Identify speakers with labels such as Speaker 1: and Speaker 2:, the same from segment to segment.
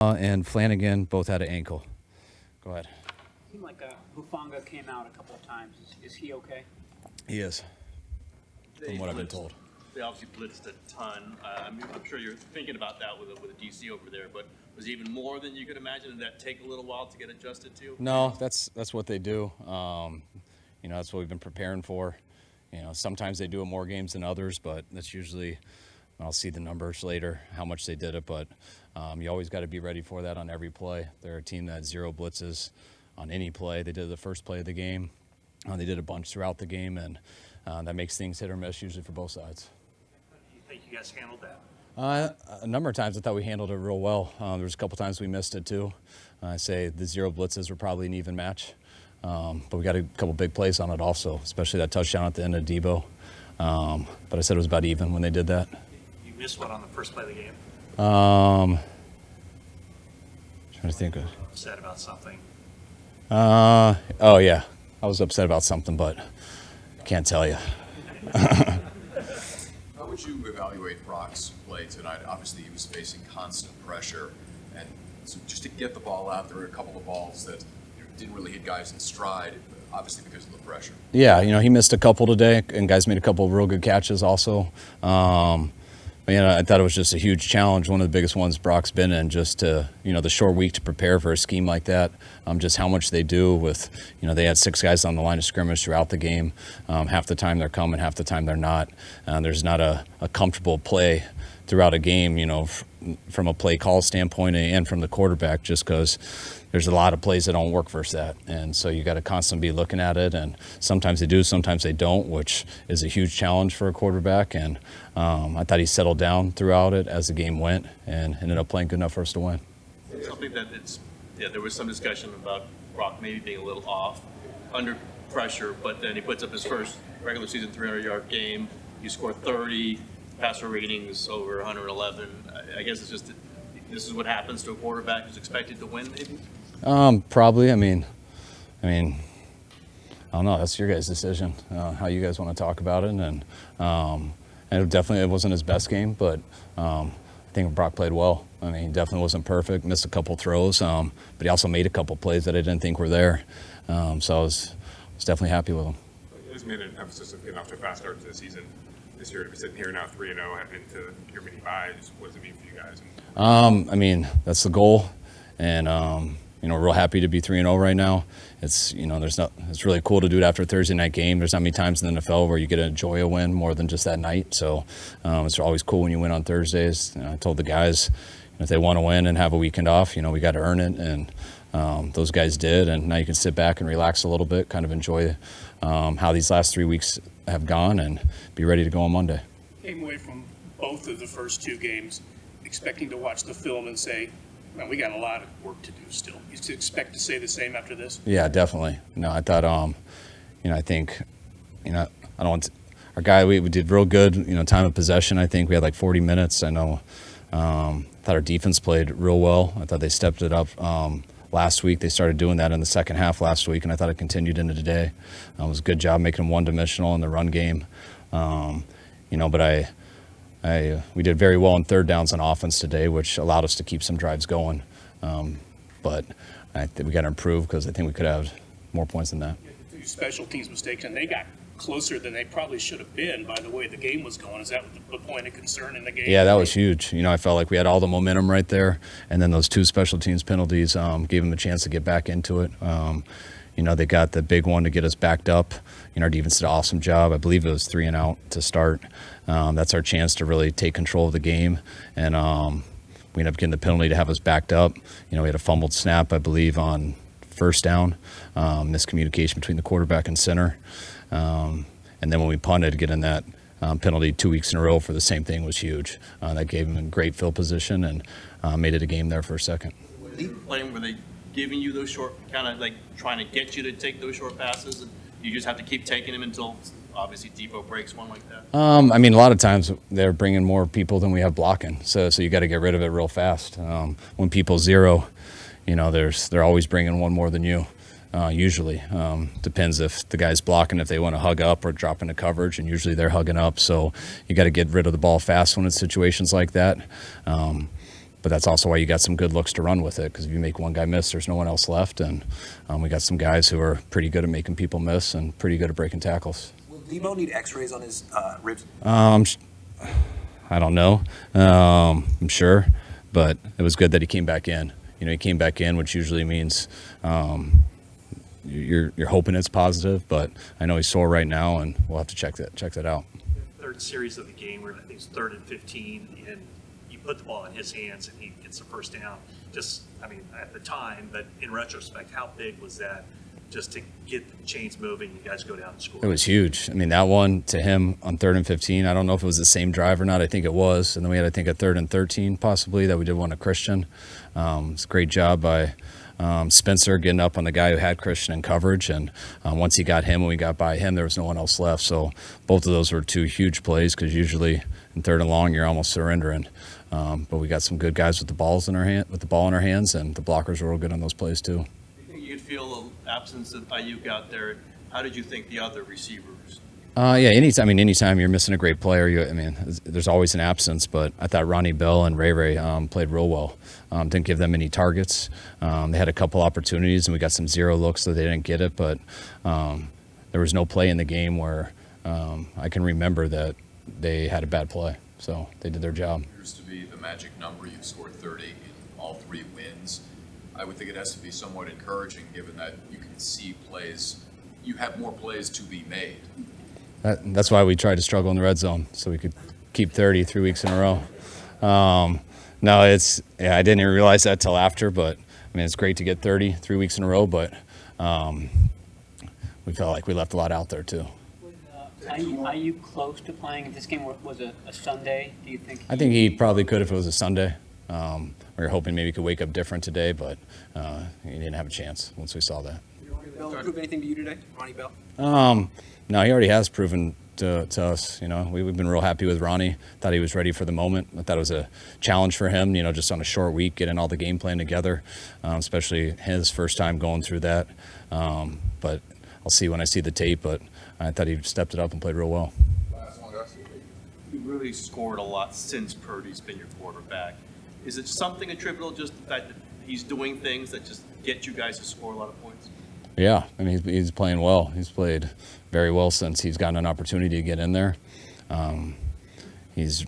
Speaker 1: and Flanagan both had an ankle. Go ahead.
Speaker 2: It seemed like Hufanga came out a couple of times. Is he okay?
Speaker 1: He is, from what I've been told.
Speaker 3: They obviously blitzed a ton. I'm sure you're thinking about that with a DC over there, but was it even more than you could imagine? Did that take a little while to get adjusted to?
Speaker 1: No, that's what they do. That's what we've been preparing for. Sometimes they do it more games than others, but that's usually, I'll see the numbers later, how much they did it, but you always got to be ready for that on every play. They're a team that had 0 blitzes on any play. They did the first play of the game. They did a bunch throughout the game, and that makes things hit or miss usually for both sides.
Speaker 4: How do you think you guys handled that?
Speaker 1: A number of times I thought we handled it real well. There was a couple times we missed it too. I say the 0 blitzes were probably an even match. But we got a couple big plays on it also, especially that touchdown at the end of Debo. But I said it was about even when they did that.
Speaker 4: You missed one on the first play of the game?
Speaker 1: Trying to think of.
Speaker 4: Upset about something?
Speaker 1: Oh, yeah. I was upset about something, but I can't tell you.
Speaker 5: How would you evaluate Brock's play tonight? Obviously, he was facing constant pressure. And so just to get the ball out, there were a couple of balls that didn't really hit guys in stride, obviously because of the pressure.
Speaker 1: Yeah, he missed a couple today, and guys made a couple of real good catches also. But, I thought it was just a huge challenge, one of the biggest ones Brock's been in, just to, the short week to prepare for a scheme like that, just how much they do with, they had 6 guys on the line of scrimmage throughout the game. Half the time they're coming, half the time they're not. There's not a comfortable play throughout a game, from a play call standpoint and from the quarterback, just because there's a lot of plays that don't work versus that. And so you got to constantly be looking at it, and sometimes they do, sometimes they don't, which is a huge challenge for a quarterback. And I thought he settled down throughout it as the game went and ended up playing good enough for us to win.
Speaker 3: Something that there was some discussion about Brock maybe being a little off under pressure, but then he puts up his first regular season 300-yard game. You score 30, passer ratings over 111. I guess it's just this is what happens to a quarterback who's expected to win, maybe?
Speaker 1: Probably. I mean, I don't know. That's your guys' decision, how you guys want to talk about it. And it wasn't his best game, but I think Brock played well. I mean, he definitely wasn't perfect, missed a couple throws, but he also made a couple plays that I didn't think were there. So I was definitely happy with him.
Speaker 6: You guys made an emphasis of getting off to a fast start to the season this year. To be sitting here now 3-0, heading into your mini buys, what does it mean for you guys?
Speaker 1: I mean, that's the goal. And, we're real happy to be 3-0 right now. It's, it's really cool to do it after a Thursday night game. There's not many times in the NFL where you get to enjoy a win more than just that night. So it's always cool when you win on Thursdays. I told the guys, if they want to win and have a weekend off, we got to earn it. And those guys did. And now you can sit back and relax a little bit, kind of enjoy how these last 3 weeks have gone and be ready to go on Monday.
Speaker 7: Came away from both of the first 2 games expecting to watch the film and say, man, we got a lot of work to do still. You expect to say the same after this?
Speaker 1: Yeah, definitely. No, I thought, I think, I don't want to, our guy, we did real good, time of possession. I think we had like 40 minutes. I know, thought our defense played real well. I thought they stepped it up last week. They started doing that in the second half last week, and I thought it continued into today. It was a good job making them one-dimensional in the run game. But we did very well on third downs on offense today, which allowed us to keep some drives going. But I think we got to improve because I think we could have more points than that.
Speaker 7: Two special teams mistakes, and they got closer than they probably should have been by the way the game was going. Is that the point of concern in the game?
Speaker 1: Yeah, that was huge. I felt like we had all the momentum right there, and then those 2 special teams penalties gave them a chance to get back into it. They got the big one to get us backed up. Our defense did an awesome job. I believe it was 3 and out to start. That's our chance to really take control of the game. And we ended up getting the penalty to have us backed up. We had a fumbled snap, I believe, on first down, miscommunication between the quarterback and center. And then when we punted, getting that penalty 2 weeks in a row for the same thing was huge. That gave them a great field position and made it a game there for a second.
Speaker 3: Playing, were they giving you those short, kind of like trying to get you to take those short passes, and you just have to keep taking them until obviously Debo breaks one like that?
Speaker 1: I mean, a lot of times they're bringing more people than we have blocking, so you got to get rid of it real fast. When people zero, they're always bringing one more than you. Usually, depends if the guy's blocking, if they want to hug up or drop into coverage, and usually they're hugging up. So you got to get rid of the ball fast when it's situations like that. but that's also why you got some good looks to run with it, because if you make one guy miss, there's no one else left. And we got some guys who are pretty good at making people miss and pretty good at breaking tackles.
Speaker 8: Will Debo need x-rays on his ribs?
Speaker 1: I don't know. I'm sure, but it was good that he came back in. He came back in, which usually means you're hoping it's positive, but I know he's sore right now, and we'll have to check that out.
Speaker 4: Third series of the game where I think it's 3rd and 15, and you put the ball in his hands and he gets the first down. Just, I mean, at the time, but in retrospect, how big was that just to get the chains moving, you guys go down and score?
Speaker 1: It was huge. I mean, that one to him on 3rd and 15, I don't know if it was the same drive or not. I think it was. And then we had, I think, a 3rd and 13 possibly that we did one to Christian. It's a great job by Spencer getting up on the guy who had Christian in coverage. And once he got him and we got by him, there was no one else left. So both of those were 2 huge plays, because usually in 3rd and long, you're almost surrendering. But we got some good guys with the ball in our hands, and the blockers were real good on those plays too.
Speaker 3: You could feel the absence of Ayuk out there. How did you think the other receivers?
Speaker 1: Yeah, anytime you're missing a great player, there's always an absence. But I thought Ronnie Bell and Ray played real well. Didn't give them any targets. They had a couple opportunities, and we got some zero looks, so they didn't get it. But there was no play in the game where I can remember that they had a bad play. So they did their job.
Speaker 5: It appears to be the magic number. You've scored 30 in all 3 wins. I would think it has to be somewhat encouraging, given that you can see plays. You have more plays to be made.
Speaker 1: That's why we tried to struggle in the red zone, so we could keep 30 3 weeks in a row. No, I didn't even realize that till after, but it's great to get 30 3 weeks in a row, but we felt like we left a lot out there too.
Speaker 2: Are you close to playing? If this game was a Sunday, do you think?
Speaker 1: I think he probably could if it was a Sunday. We were hoping maybe he could wake up different today, but he didn't have a chance once we saw that.
Speaker 8: Did Ronnie Bell prove anything to you today, Ronnie Bell?
Speaker 1: No, he already has proven to us. We've been real happy with Ronnie. Thought he was ready for the moment. I thought it was a challenge for him, just on a short week, getting all the game plan together, especially his first time going through that. But I'll see when I see the tape, but I thought he stepped it up and played real well.
Speaker 3: You really scored a lot since Purdy's been your quarterback. Is it something attributable, just the fact that he's doing things that just get you guys to score a lot of points?
Speaker 1: Yeah, he's playing well. He's played very well since he's gotten an opportunity to get in there. He's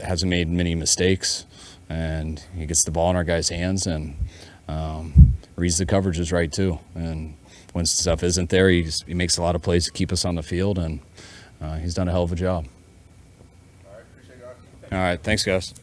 Speaker 1: hasn't made many mistakes, and he gets the ball in our guys' hands and reads the coverages right too. And when stuff isn't there, he makes a lot of plays to keep us on the field, and he's done a hell of a job.
Speaker 6: All right, appreciate you guys.
Speaker 1: All right, thanks, guys.